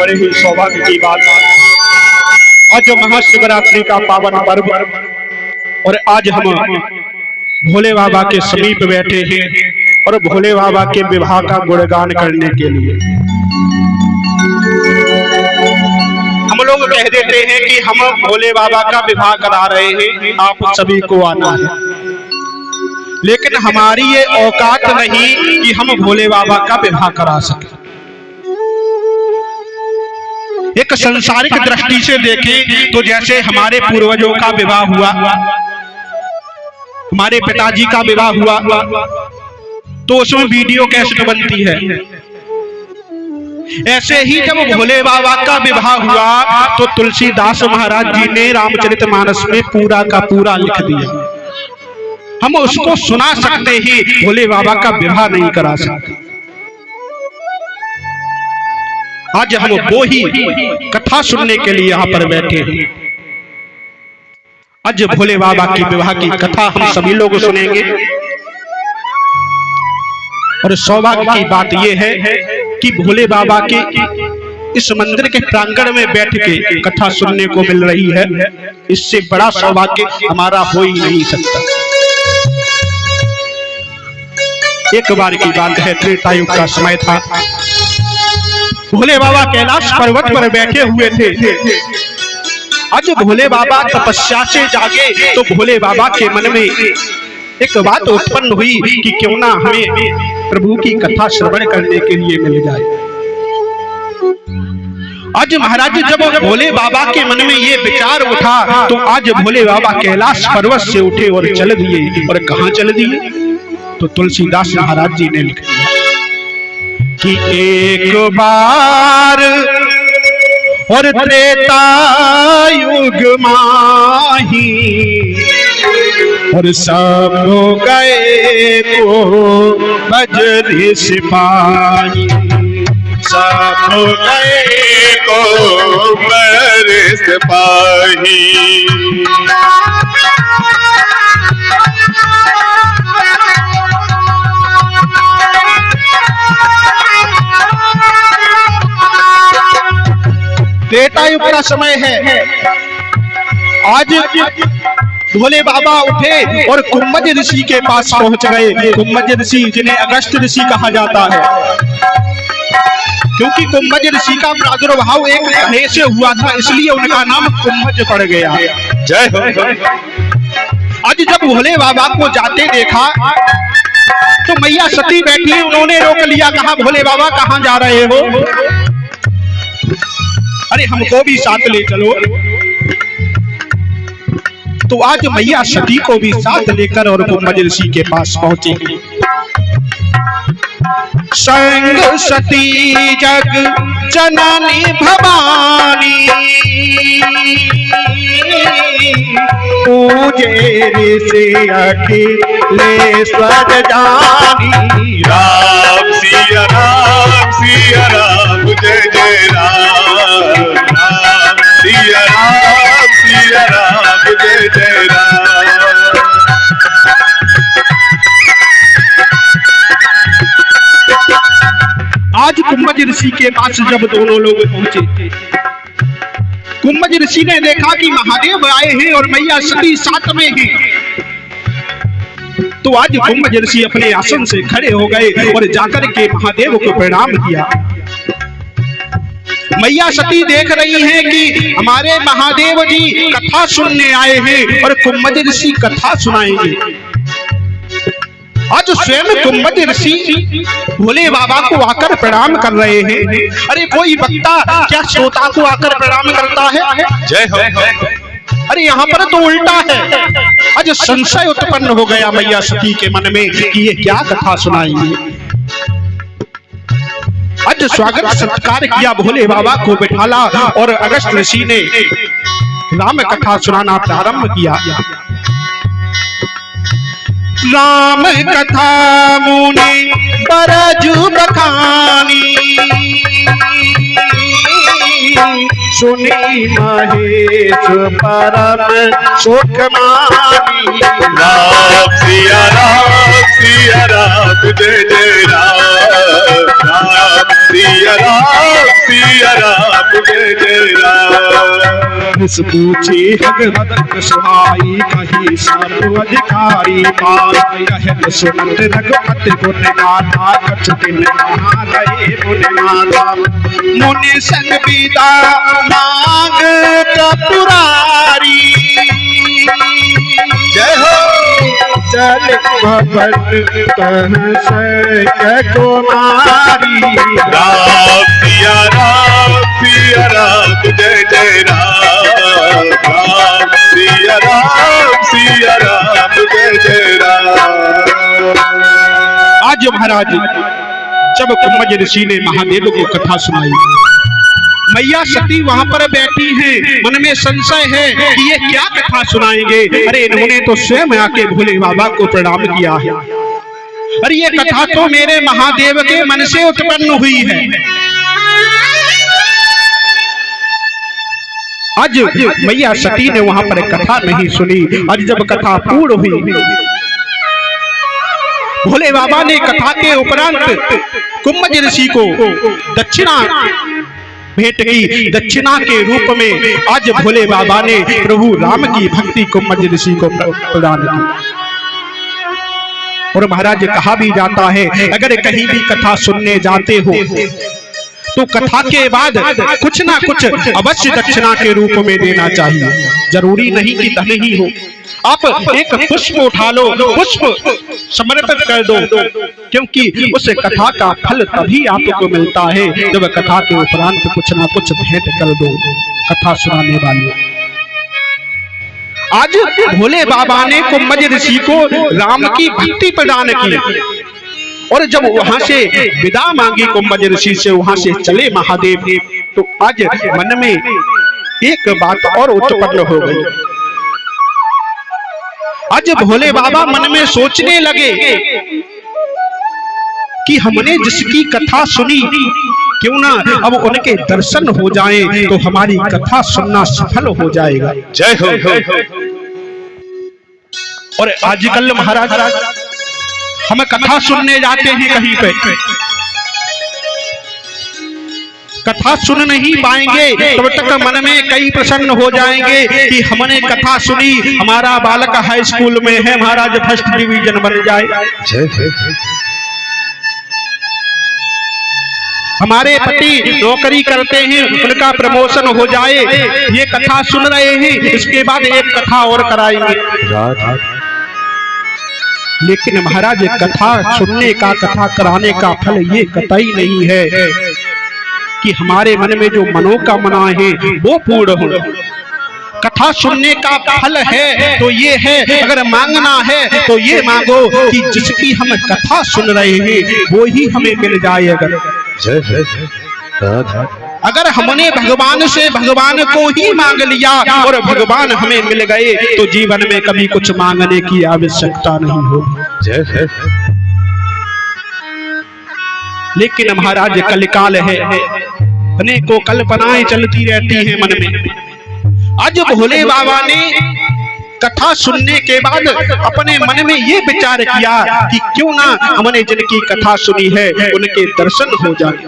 बड़े ही सौभाग्य की बात आज जो महाशिवरात्रि का पावन पर्व और आज हम भोले बाबा के समीप बैठे हैं और भोले बाबा के विवाह का गुणगान करने के लिए हम लोग कह देते हैं कि हम भोले बाबा का विवाह करा रहे हैं, आप सभी को आना है, लेकिन हमारी ये औकात नहीं कि हम भोले बाबा का विवाह करा सकें। एक सांसारिक दृष्टि से देखें तो जैसे हमारे पूर्वजों का विवाह हुआ, हमारे पिताजी का विवाह हुआ, तो उसमें वीडियो कैसेट बनती है। ऐसे ही जब भोले बाबा का विवाह हुआ तो तुलसीदास महाराज जी ने रामचरितमानस में पूरा का पूरा लिख दिया। हम उसको सुना सकते ही भोले बाबा का विवाह नहीं करा सकते। आज हम वो ही कथा सुनने के लिए यहाँ पर बैठे हैं। आज भोले बाबा की विवाह की कथा हम सभी लोग सुनेंगे और सौभाग्य की बात यह है कि भोले बाबा के इस मंदिर के प्रांगण में बैठ के कथा सुनने को मिल रही है। इससे बड़ा सौभाग्य हमारा हो ही नहीं सकता। एक बार की बात है, त्रेता युग का समय था। भोले बाबा कैलाश पर्वत पर बैठे हुए थे। आज भोले बाबा तपस्या से जागे तो भोले बाबा के मन में एक बात उत्पन्न हुई कि क्यों ना हमें प्रभु की कथा श्रवण करने के लिए मिल जाए। आज महाराज जब भोले बाबा के मन में ये विचार उठा तो आज भोले बाबा कैलाश पर्वत से उठे और चल दिए। और कहां चल दिए? तो तुलसीदास महाराज जी ने लिख दिया कि एक बार और त्रेता युग माही और सब गए को बजरी सिपाही, सब गए को बजरी सिपाही। त्रेता युग का समय है। आज भोले बाबा उठे और कुंभज ऋषि के पास पहुंच गए। कुंभज ऋषि जिन्हें अगस्त ऋषि कहा जाता है, क्योंकि कुंभज ऋषि का प्रादुर्भाव एक ग्रह से हुआ था, इसलिए उनका नाम कुंभज पड़ गया। जय हो। आज जब भोले बाबा को जाते देखा तो मैया सती बैठी, उन्होंने रोक लिया, कहा भोले बाबा कहां जा रहे हो? अरे हमको भी साथ ले चलो। तो आज मैया सती को भी साथ लेकर और कुंभज ऋषि के पास पहुंचे। संग सती जग जननी भवानी पूजे ऋषि अखिलेश्वर जानी। राम सिया राम जय जय राम। राम सिया राम जय जय राम। आज कुंभज ऋषि के पास जब दोनों लोग पहुंचे, कुंभज ऋषि ने देखा कि महादेव आए हैं और मैया सती साथ में हैं। तो आज कुंभज ऋषि अपने आसन से खड़े हो गए और जाकर के महादेव को प्रणाम किया। मैया सती देख रही हैं कि हमारे महादेव जी कथा सुनने आए हैं और कुंभज ऋषि कथा सुनाएंगे। आज स्वयं कुंभज ऋषि भोले बाबा को आकर प्रणाम कर रहे हैं। अरे कोई वक्ता क्या श्रोता को आकर प्रणाम करता है? जय हो। अरे यहाँ पर तो उल्टा है। आज संशय उत्पन्न हो गया मैया सती के मन में कि ये क्या कथा सुनाएंगे। आज स्वागत सत्कार किया, भोले बाबा को बिठाला और अगस्त ऋषि ने राम कथा सुनाना प्रारंभ किया। राम कथा मुनि बरजु बखानी सुनी महेश परम सुख मानी। राम सिया राम जय जय राम। राम सिया राम हर्ष पूछे हगवदन सुहाई कही सर्व अधिकारी पाल कहत सुनत रघुपति गुण गाथा कछ दिन कहाँ रहे मुनि माता मुनि संग विदा मांग त्रिपुरारी जय हो चल भवन तन से कुमारी राम सिया राम जय जय राम राम सिया राम जय जय राम। आज महाराज जब कुंभज ऋषि ने महादेव को कथा सुनाई, मैया सती वहां पर बैठी हैं, मन में संशय है कि ये क्या कथा सुनाएंगे। अरे इन्होंने तो स्वयं आके भोले बाबा को प्रणाम किया है। अरे ये कथा तो मेरे महादेव के मन से उत्पन्न हुई है। आज मैया सती ने वहां पर कथा नहीं सुनी। आज जब कथा पूर्ण हुई, भोले बाबा ने कथा के उपरांत कुंभज ऋषि को दक्षिणा भेंट की। दक्षिणा के रूप में आज भोले बाबा ने प्रभु राम की भक्ति कुंभज ऋषि को प्रदान की। और महाराज कहा भी जाता है, अगर कहीं भी कथा सुनने जाते हो तो कथा के बाद कुछ ना कुछ अवश्य दक्षिणा के रूप में देना चाहिए। जरूरी नहीं कि धन ही हो, आप एक पुष्प उठा लो, पुष्प समर्पित कर दो, क्योंकि उस कथा का फल तभी आपको मिलता है जब कथा के उपरांत कुछ ना कुछ भेंट कर दो कथा सुनाने वाले। आज भोले बाबा ने कुंभज ऋषि को राम की भक्ति प्रदान की। और जब वहां से विदा मांगी कुंभज ऋषि से, वहां से चले महादेव, तो आज मन में एक बात और उत्पन्न हो गई। आज भोले बाबा मन में सोचने लगे कि हमने जिसकी कथा सुनी, क्यों ना अब उनके दर्शन हो जाएं तो हमारी कथा सुनना सफल हो जाएगा। जय हो। और आजकल महाराज हम कथा सुनने जाते हैं कहीं पे, कथा सुन नहीं पाएंगे तब तक मन में कई प्रश्न हो जाएंगे कि हमने कथा सुनी, हमारा बालक हाई स्कूल में है, महाराज फर्स्ट डिवीजन बन जाए, हमारे पति नौकरी करते हैं उनका प्रमोशन हो जाए। ये कथा सुन रहे हैं, इसके बाद एक कथा और कराएंगे। लेकिन महाराज कथा सुनने का, कथा कराने का फल ये कतई नहीं है कि हमारे मन में जो मनोकामना है वो पूर्ण हो। कथा सुनने का फल है तो ये है, अगर मांगना है तो ये मांगो कि जिसकी हम कथा सुन रहे हैं वो ही हमें मिल जाए। अगर हमने भगवान से भगवान को ही मांग लिया और भगवान हमें मिल गए तो जीवन में कभी कुछ मांगने की आवश्यकता नहीं होगी। लेकिन महाराज कलिकाल है, अनेकों कल्पनाएं चलती रहती हैं मन में। आज भोले बाबा ने कथा सुनने के बाद अपने मन में ये विचार किया कि क्यों ना हमने जिनकी कथा सुनी है उनके दर्शन हो जाए।